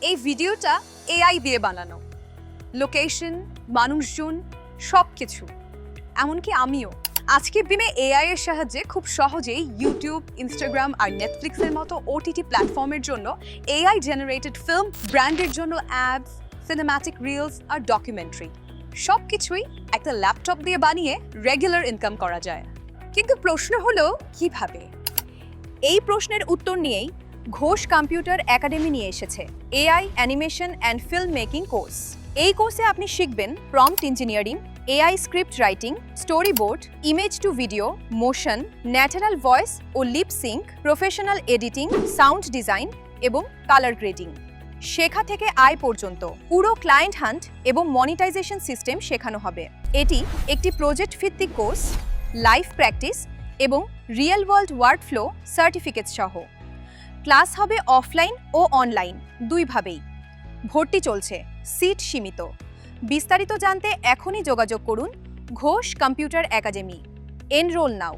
এই ভিডিওটা এআই দিয়ে বানানো। লোকেশন, মানুষজন, সবকিছু, এমনকি আমিও। আজকের দিনে এআই এর সাহায্যে খুব সহজেই ইউটিউব, ইনস্টাগ্রাম আর নেটফ্লিক্সের মতো ওটিটি প্ল্যাটফর্মের জন্য এআই জেনারেটেড ফিল্ম, ব্র্যান্ডের জন্য অ্যাডস, সিনেম্যাটিক রিলস আর ডকুমেন্টারি সবকিছুই একটা ল্যাপটপ দিয়ে বানিয়ে রেগুলার ইনকাম করা যায়। কিন্তু প্রশ্ন হলো কিভাবে? এই প্রশ্নের উত্তর নিয়েই ঘোষ কম্পিউটার একাডেমি নিয়ে এসেছে AI animation and film making course. এই কোর্সে আপনি শিখবেন prompt engineering, AI script writing, story board, image to video, motion, natural voice ও lip sync, professional editing, sound design এবং কালার গ্রেডিং। শেখা থেকে আয় পর্যন্ত পুরো ক্লায়েন্ট হান্ট এবং মনিটাইজেশন সিস্টেম শেখানো হবে। এটি একটি প্রজেক্ট ভিত্তিক কোর্স, লাইভ প্র্যাকটিস এবং রিয়েল ওয়ার্ল্ড ওয়ার্কফ্লো সার্টিফিকেট সহ। ক্লাস হবে অফলাইন ও অনলাইন দুইভাবেই। ভর্তি চলছে, সিট সীমিত। বিস্তারিত জানতে এখনই যোগাযোগ করুন ঘোষ কম্পিউটার একাডেমি। এনরোল নাও।